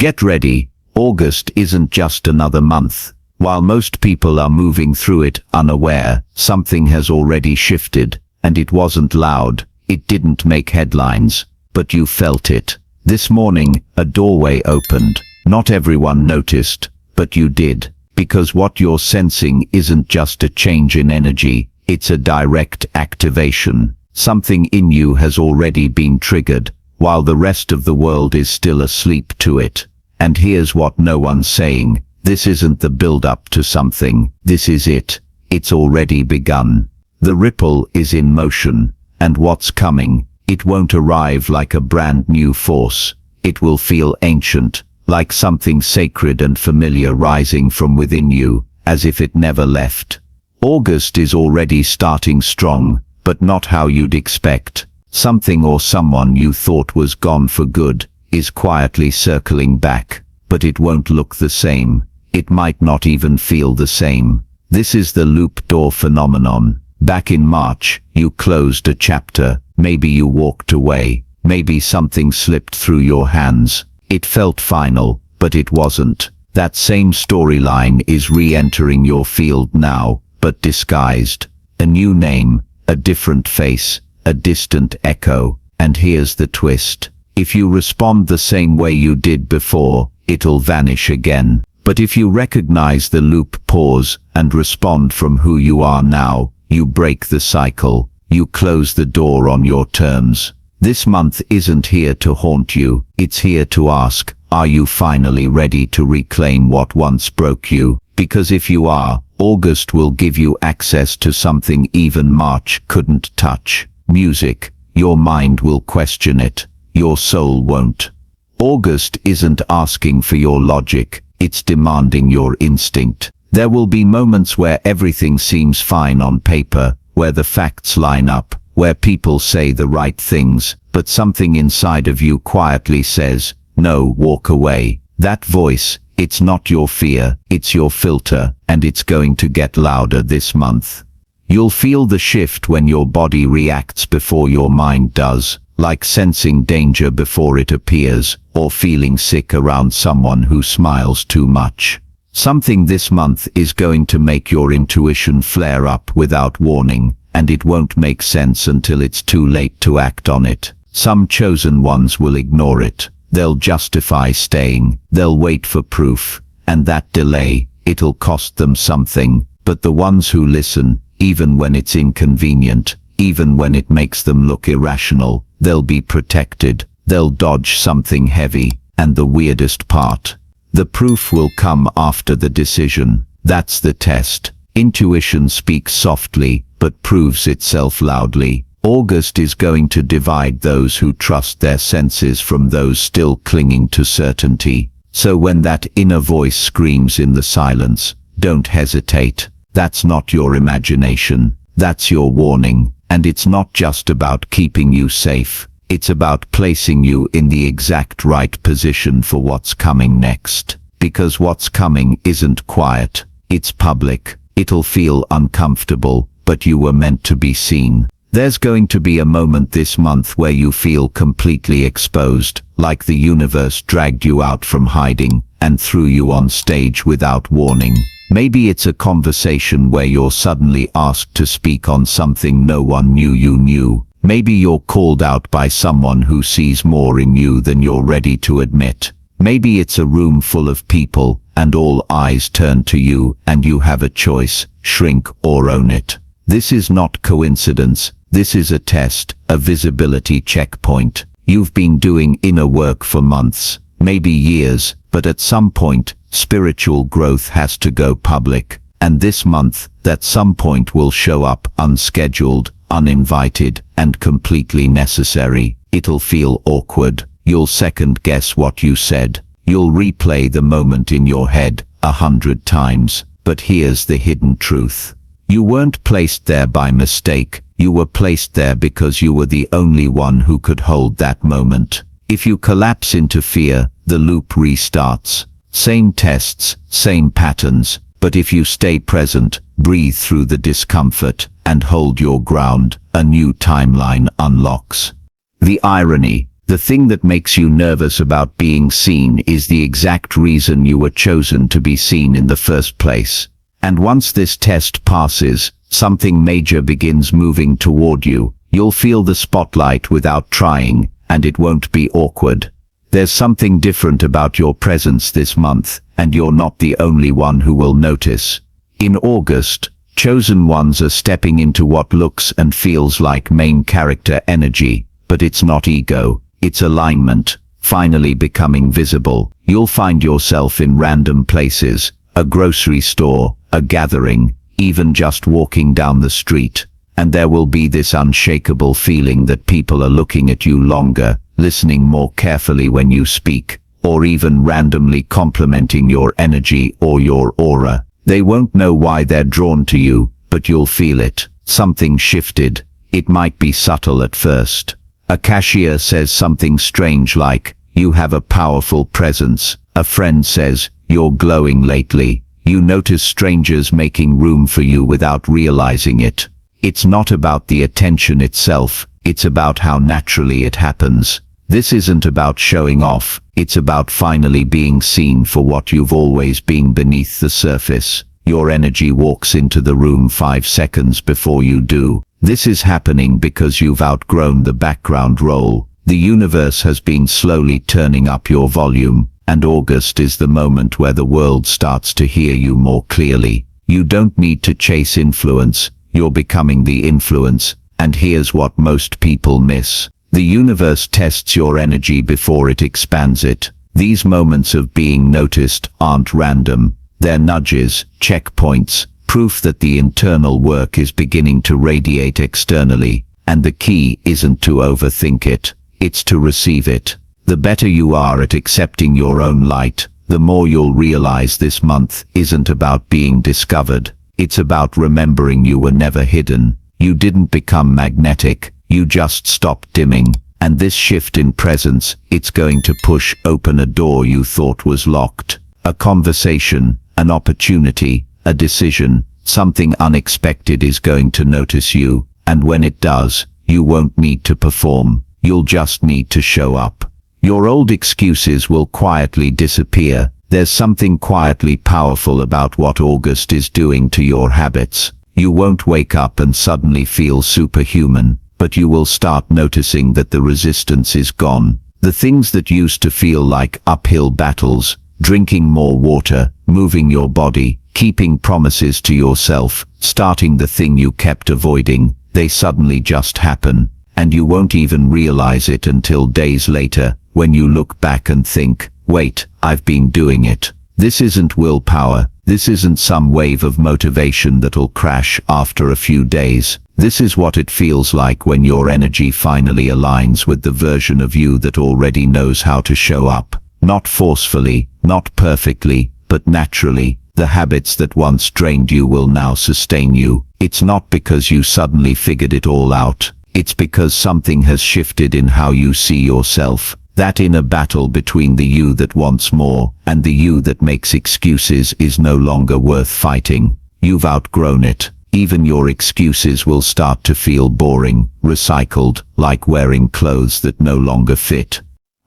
Get ready, August isn't just another month. While most people are moving through it unaware, something has already shifted, and it wasn't loud, it didn't make headlines, but you felt it. This morning, a doorway opened. Not everyone noticed, but you did, because what you're sensing isn't just a change in energy, it's a direct activation. Something in you has already been triggered, while the rest of the world is still asleep to it. And here's what no one's saying. This isn't the build-up to something. This is it. It's already begun. The ripple is in motion, and what's coming, it won't arrive like a brand new force. It will feel ancient, like something sacred and familiar rising from within you, as if it never left. August is already starting strong, but not how you'd expect. Something or someone you thought was gone for good is quietly circling back, but it won't look the same. It might not even feel the same. This is the loop door phenomenon. Back in March, you closed a chapter. Maybe you walked away. Maybe something slipped through your hands. It felt final, but it wasn't. That same storyline is re-entering your field now, but disguised. A new name, a different face, a distant echo. And here's the twist. If you respond the same way you did before, it'll vanish again. But if you recognize the loop, pause, and respond from who you are now, you break the cycle. You close the door on your terms. This month isn't here to haunt you. It's here to ask, are you finally ready to reclaim what once broke you? Because if you are, August will give you access to something even March couldn't touch. Music. Your mind will question it. Your soul won't. August isn't asking for your logic. It's demanding your instinct. There will be moments where everything seems fine on paper, where the facts line up, where people say the right things, but something inside of you quietly says, no, walk away. That voice, it's not your fear, it's your filter, and it's going to get louder this month. You'll feel the shift when your body reacts before your mind does, like sensing danger before it appears, or feeling sick around someone who smiles too much. Something this month is going to make your intuition flare up without warning, and it won't make sense until it's too late to act on it. Some chosen ones will ignore it. They'll justify staying. They'll wait for proof. And that delay, it'll cost them something. But the ones who listen, even when it's inconvenient, even when it makes them look irrational, they'll be protected. They'll dodge something heavy. And the weirdest part, the proof will come after the decision. That's the test. Intuition speaks softly, but proves itself loudly. August is going to divide those who trust their senses from those still clinging to certainty. So when that inner voice screams in the silence, don't hesitate. That's not your imagination. That's your warning. And it's not just about keeping you safe. It's about placing you in the exact right position for what's coming next. Because what's coming isn't quiet. It's public. It'll feel uncomfortable, but you were meant to be seen. There's going to be a moment this month where you feel completely exposed, like the universe dragged you out from hiding and threw you on stage without warning. Maybe it's a conversation where you're suddenly asked to speak on something no one knew you knew. Maybe you're called out by someone who sees more in you than you're ready to admit. Maybe it's a room full of people, and all eyes turn to you, and you have a choice, shrink or own it. This is not coincidence. This is a test, a visibility checkpoint. You've been doing inner work for months, maybe years, but at some point, spiritual growth has to go public. And this month, that some point will show up unscheduled, uninvited, and completely necessary. It'll feel awkward. You'll second guess what you said. You'll replay the moment in your head 100 times. But here's the hidden truth. You weren't placed there by mistake. You were placed there because you were the only one who could hold that moment. If you collapse into fear, the loop restarts. Same tests, same patterns. But if you stay present, breathe through the discomfort, and hold your ground, a new timeline unlocks. The irony, The thing that makes you nervous about being seen is the exact reason you were chosen to be seen in the first place. And once this test passes, something major begins moving toward you. You'll feel the spotlight without trying, and it won't be awkward. There's something different about your presence this month, and you're not the only one who will notice. In August, chosen ones are stepping into what looks and feels like main character energy, but it's not ego, it's alignment, finally becoming visible. You'll find yourself in random places, a grocery store, a gathering, even just walking down the street. And there will be this unshakable feeling that people are looking at you longer, listening more carefully when you speak, or even randomly complimenting your energy or your aura. They won't know why they're drawn to you, but you'll feel it. Something shifted. It might be subtle at first. A cashier says something strange like, "You have a powerful presence." A friend says, "You're glowing lately." You notice strangers making room for you without realizing it. It's not about the attention itself, it's about how naturally it happens. This isn't about showing off, it's about finally being seen for what you've always been beneath the surface. Your energy walks into the room 5 seconds before you do. This is happening because you've outgrown the background role. The universe has been slowly turning up your volume, and August is the moment where the world starts to hear you more clearly. You don't need to chase influence. You're becoming the influence, and here's what most people miss. The universe tests your energy before it expands it. These moments of being noticed aren't random. They're nudges, checkpoints, proof that the internal work is beginning to radiate externally. And the key isn't to overthink it, it's to receive it. The better you are at accepting your own light, the more you'll realize this month isn't about being discovered. It's about remembering you were never hidden. You didn't become magnetic, you just stopped dimming. And this shift in presence, it's going to push open a door you thought was locked. A conversation, an opportunity, a decision, something unexpected is going to notice you. And when it does, you won't need to perform. You'll just need to show up. Your old excuses will quietly disappear. There's something quietly powerful about what August is doing to your habits. You won't wake up and suddenly feel superhuman, but you will start noticing that the resistance is gone. The things that used to feel like uphill battles, drinking more water, moving your body, keeping promises to yourself, starting the thing you kept avoiding, they suddenly just happen, and you won't even realize it until days later, when you look back and think, "Wait, I've been doing it." This isn't willpower. This isn't some wave of motivation that'll crash after a few days. This is what it feels like when your energy finally aligns with the version of you that already knows how to show up. Not forcefully, not perfectly, but naturally. The habits that once drained you will now sustain you. It's not because you suddenly figured it all out. It's because something has shifted in how you see yourself. That inner battle between the you that wants more and the you that makes excuses is no longer worth fighting. You've outgrown it. Even your excuses will start to feel boring, recycled, like wearing clothes that no longer fit.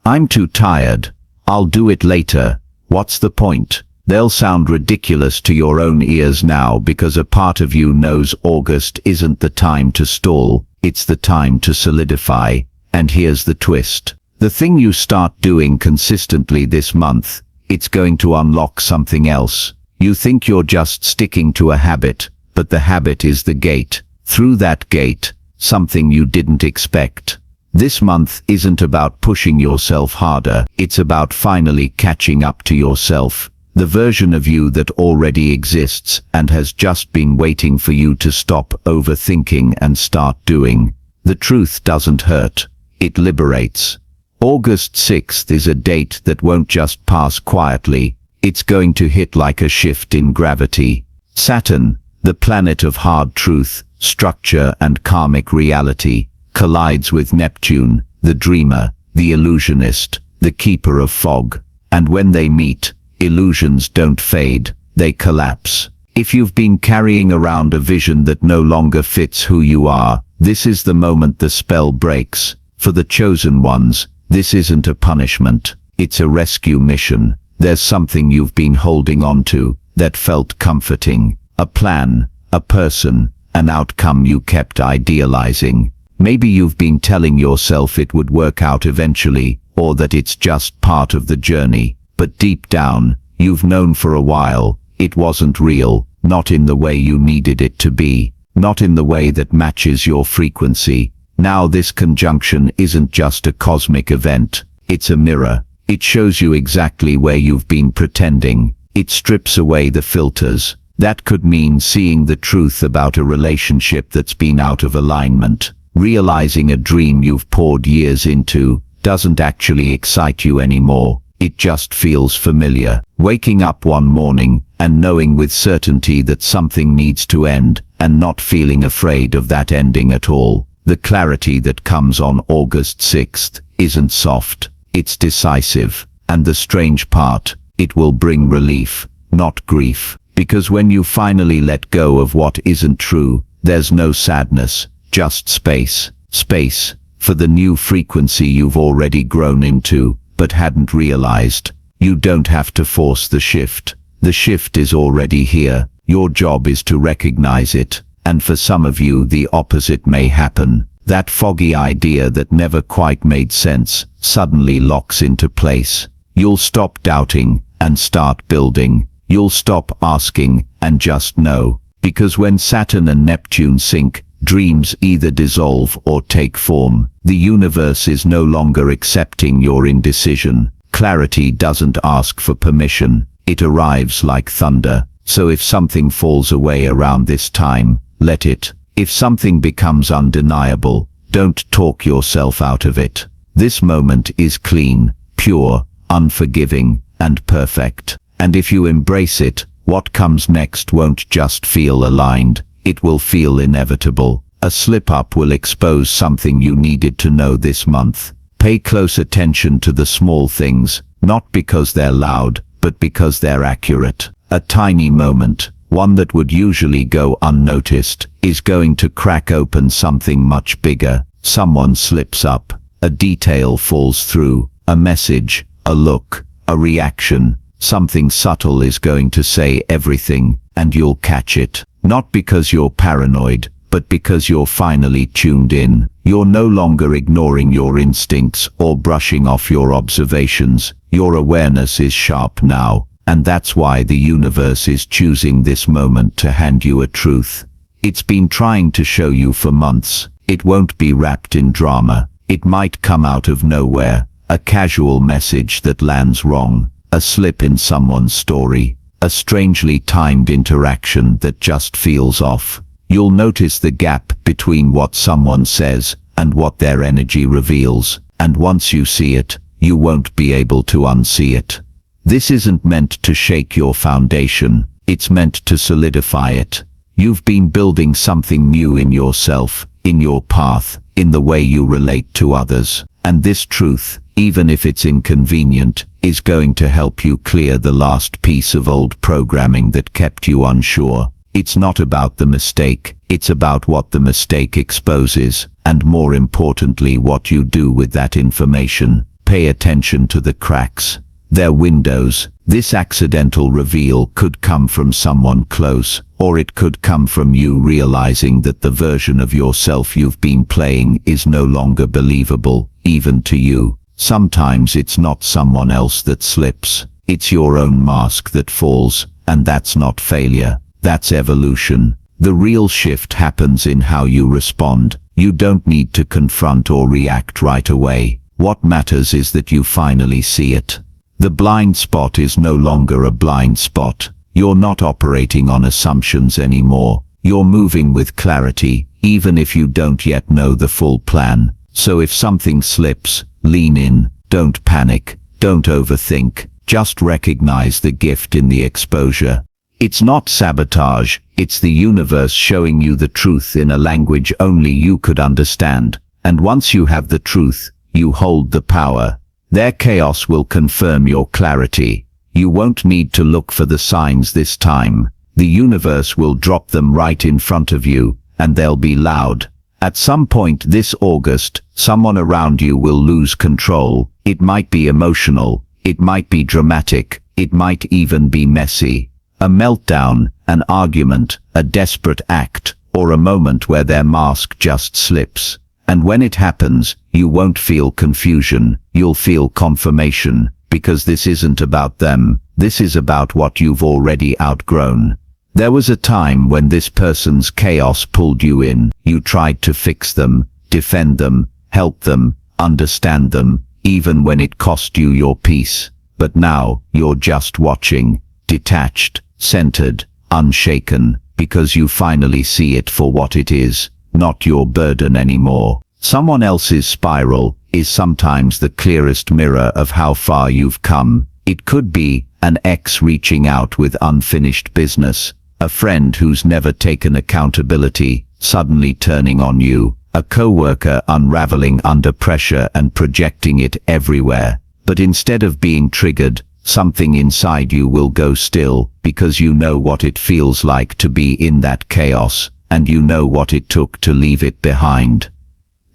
"I'm too tired. I'll do it later. What's the point?" They'll sound ridiculous to your own ears now because a part of you knows August isn't the time to stall, it's the time to solidify. And here's the twist. The thing you start doing consistently this month, it's going to unlock something else. You think you're just sticking to a habit, but the habit is the gate. Through that gate, something you didn't expect. This month isn't about pushing yourself harder, it's about finally catching up to yourself. The version of you that already exists and has just been waiting for you to stop overthinking and start doing. The truth doesn't hurt, it liberates. August 6th is a date that won't just pass quietly, it's going to hit like a shift in gravity. Saturn, the planet of hard truth, structure and karmic reality, collides with Neptune, the dreamer, the illusionist, the keeper of fog. And when they meet, illusions don't fade, they collapse. If you've been carrying around a vision that no longer fits who you are, this is the moment the spell breaks. For the chosen ones, This isn't a punishment. It's a rescue mission. There's something you've been holding on to that felt comforting. A plan, a person, an outcome you kept idealizing. Maybe you've been telling yourself it would work out eventually, or that it's just part of the journey. But deep down, you've known for a while, it wasn't real, not in the way you needed it to be, not in the way that matches your frequency. Now this conjunction isn't just a cosmic event, it's a mirror. It shows you exactly where you've been pretending. It strips away the filters. That could mean seeing the truth about a relationship that's been out of alignment. Realizing a dream you've poured years into doesn't actually excite you anymore. It just feels familiar. Waking up one morning and knowing with certainty that something needs to end and not feeling afraid of that ending at all. The clarity that comes on August 6th isn't soft. It's decisive, and the strange part, it will bring relief, not grief. Because when you finally let go of what isn't true, there's no sadness, just space. Space for the new frequency you've already grown into, but hadn't realized. You don't have to force the shift. The shift is already here. Your job is to recognize it. And for some of you, the opposite may happen. That foggy idea that never quite made sense suddenly locks into place. You'll stop doubting and start building. You'll stop asking and just know. Because when Saturn and Neptune sync, dreams either dissolve or take form. The universe is no longer accepting your indecision. Clarity doesn't ask for permission. It arrives like thunder. So if something falls away around this time, let it. If something becomes undeniable, don't talk yourself out of it. This moment is clean, pure, unforgiving, and perfect. And if you embrace it, what comes next won't just feel aligned, it will feel inevitable. A slip-up will expose something you needed to know this month. Pay close attention to the small things, not because they're loud, but because they're accurate. A tiny moment, one that would usually go unnoticed, is going to crack open something much bigger. Someone slips up, a detail falls through, a message, a look, a reaction. Something subtle is going to say everything, and you'll catch it. Not because you're paranoid, but because you're finally tuned in. You're no longer ignoring your instincts or brushing off your observations. Your awareness is sharp now. And that's why the universe is choosing this moment to hand you a truth. It's been trying to show you for months. It won't be wrapped in drama. It might come out of nowhere. A casual message that lands wrong. A slip in someone's story. A strangely timed interaction that just feels off. You'll notice the gap between what someone says and what their energy reveals. And once you see it, you won't be able to unsee it. This isn't meant to shake your foundation, it's meant to solidify it. You've been building something new in yourself, in your path, in the way you relate to others. And this truth, even if it's inconvenient, is going to help you clear the last piece of old programming that kept you unsure. It's not about the mistake, it's about what the mistake exposes, and more importantly what you do with that information. Pay attention to the cracks. They're windows. This accidental reveal could come from someone close, or it could come from you realizing that the version of yourself you've been playing is no longer believable, even to you. Sometimes it's not someone else that slips, it's your own mask that falls, and that's not failure, that's evolution. The real shift happens in how you respond. You don't need to confront or react right away. What matters is that you finally see it. The blind spot is no longer a blind spot. You're not operating on assumptions anymore. You're moving with clarity, even if you don't yet know the full plan. So if something slips, lean in, don't panic, don't overthink, just recognize the gift in the exposure. It's not sabotage, it's the universe showing you the truth in a language only you could understand. And once you have the truth, you hold the power. Their chaos will confirm your clarity. You won't need to look for the signs this time. The universe will drop them right in front of you, and they'll be loud, At some point this August, someone around you will lose control. It might be emotional, it might be dramatic, it might even be messy. A meltdown, an argument, a desperate act, or a moment where their mask just slips. And when it happens, you won't feel confusion, you'll feel confirmation, because this isn't about them, this is about what you've already outgrown. There was a time when this person's chaos pulled you in. You tried to fix them, defend them, help them, understand them, even when it cost you your peace. But now, you're just watching, detached, centered, unshaken, because you finally see it for what it is, not your burden anymore. Someone else's spiral is sometimes the clearest mirror of how far you've come. It could be an ex reaching out with unfinished business, a friend who's never taken accountability, suddenly turning on you, a coworker unraveling under pressure and projecting it everywhere. But instead of being triggered, something inside you will go still, because you know what it feels like to be in that chaos, and you know what it took to leave it behind.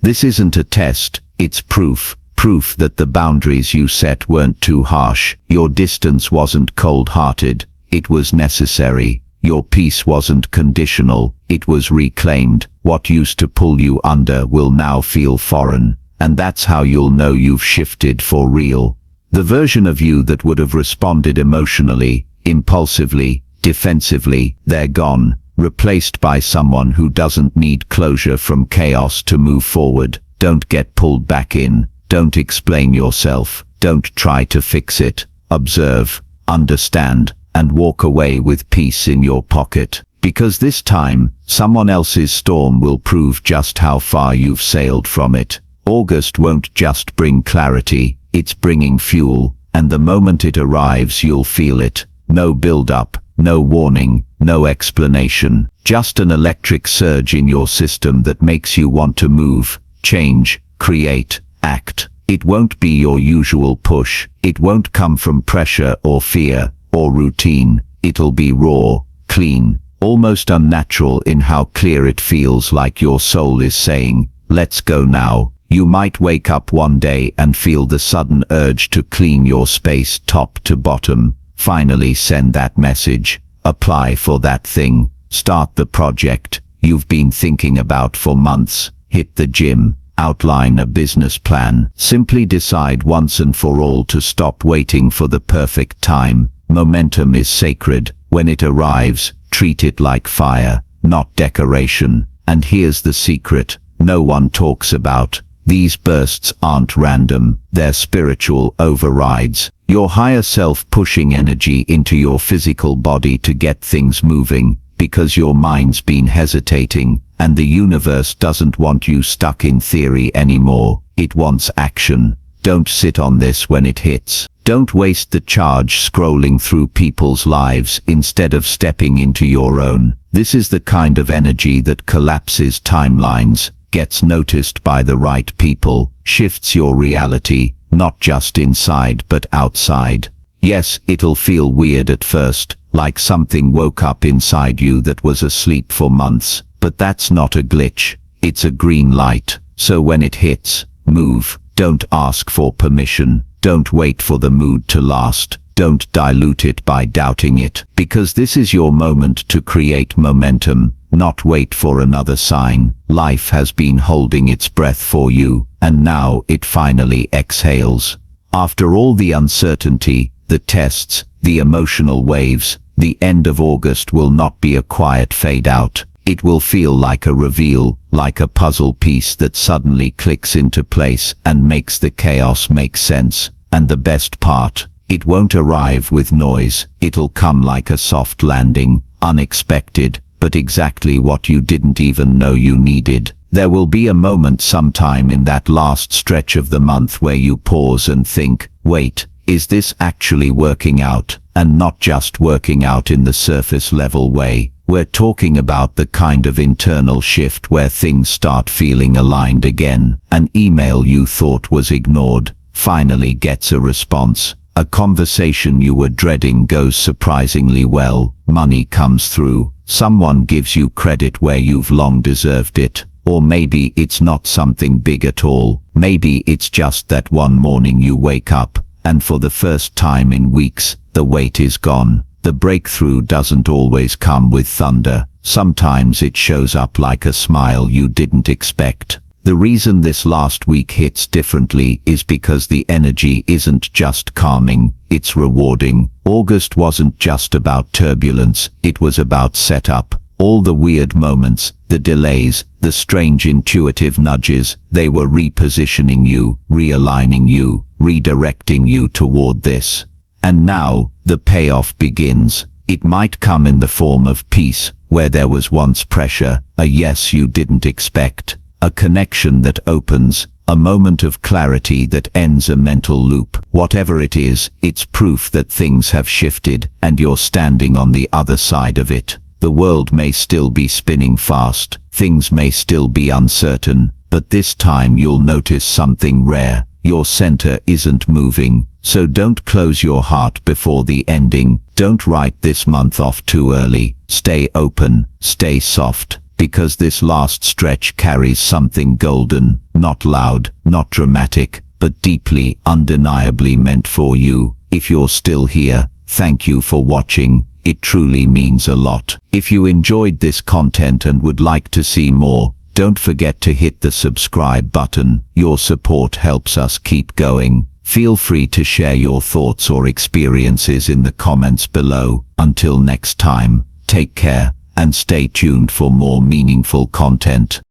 This isn't a test, it's proof that the boundaries you set weren't too harsh. Your distance wasn't cold-hearted, it was necessary. Your peace wasn't conditional, it was reclaimed. What used to pull you under will now feel foreign, and that's how you'll know you've shifted for real. The version of you that would have responded emotionally, impulsively, defensively, they're gone, replaced by someone who doesn't need closure from chaos to move forward. Don't get pulled back in, don't explain yourself, don't try to fix it. Observe, understand, and walk away with peace in your pocket. Because this time, someone else's storm will prove just how far you've sailed from it. August won't just bring clarity, it's bringing fuel, and the moment it arrives you'll feel it. No build-up, no warning, no explanation, just an electric surge in your system that makes you want to move, change, create, act. It won't be your usual push, it won't come from pressure or fear, or routine. It'll be raw, clean, almost unnatural in how clear it feels, like your soul is saying, let's go now. You might wake up one day and feel the sudden urge to clean your space top to bottom. Finally send that message, apply for that thing, start the project you've been thinking about for months, hit the gym, outline a business plan. Simply decide once and for all to stop waiting for the perfect time. Momentum is sacred. When it arrives, treat it like fire, not decoration. And here's the secret no one talks about. These bursts aren't random, they're spiritual overrides. Your higher self pushing energy into your physical body to get things moving, because your mind's been hesitating, and the universe doesn't want you stuck in theory anymore. It wants action. Don't sit on this when it hits. Don't waste the charge scrolling through people's lives instead of stepping into your own. This is the kind of energy that collapses timelines, gets noticed by the right people, shifts your reality, not just inside but outside. Yes, it'll feel weird at first, like something woke up inside you that was asleep for months, but that's not a glitch, it's a green light. So when it hits, move. Don't ask for permission. Don't wait for the mood to last. Don't dilute it by doubting it, because this is your moment to create momentum, not wait for another sign. Life has been holding its breath for you, and now it finally exhales. After all the uncertainty, the tests, the emotional waves, the end of August will not be a quiet fade out. It will feel like a reveal, like a puzzle piece that suddenly clicks into place and makes the chaos make sense. And the best part, it won't arrive with noise. It'll come like a soft landing, unexpected, but exactly what you didn't even know you needed. There will be a moment sometime in that last stretch of the month where you pause and think, wait, is this actually working out? And not just working out in the surface level way. We're talking about the kind of internal shift where things start feeling aligned again. An email you thought was ignored finally gets a response. A conversation you were dreading goes surprisingly well. Money comes through. Someone gives you credit where you've long deserved it. Or maybe it's not something big at all. Maybe it's just that one morning you wake up, and for the first time in weeks, the weight is gone. The breakthrough doesn't always come with thunder. Sometimes it shows up like a smile you didn't expect. The reason this last week hits differently is because the energy isn't just calming, it's rewarding. August wasn't just about turbulence, it was about setup. All the weird moments, the delays, the strange intuitive nudges, they were repositioning you, realigning you, redirecting you toward this. And now, the payoff begins. It might come in the form of peace, where there was once pressure, a yes you didn't expect, a connection that opens, a moment of clarity that ends a mental loop. Whatever it is, it's proof that things have shifted, and you're standing on the other side of it. The world may still be spinning fast, things may still be uncertain, but this time you'll notice something rare. Your center isn't moving, so don't close your heart before the ending. Don't write this month off too early. Stay open, stay soft, because this last stretch carries something golden, not loud, not dramatic, but deeply, undeniably meant for you. If you're still here, thank you for watching. It truly means a lot. If you enjoyed this content and would like to see more, don't forget to hit the subscribe button. Your support helps us keep going. Feel free to share your thoughts or experiences in the comments below. Until next time, take care and stay tuned for more meaningful content.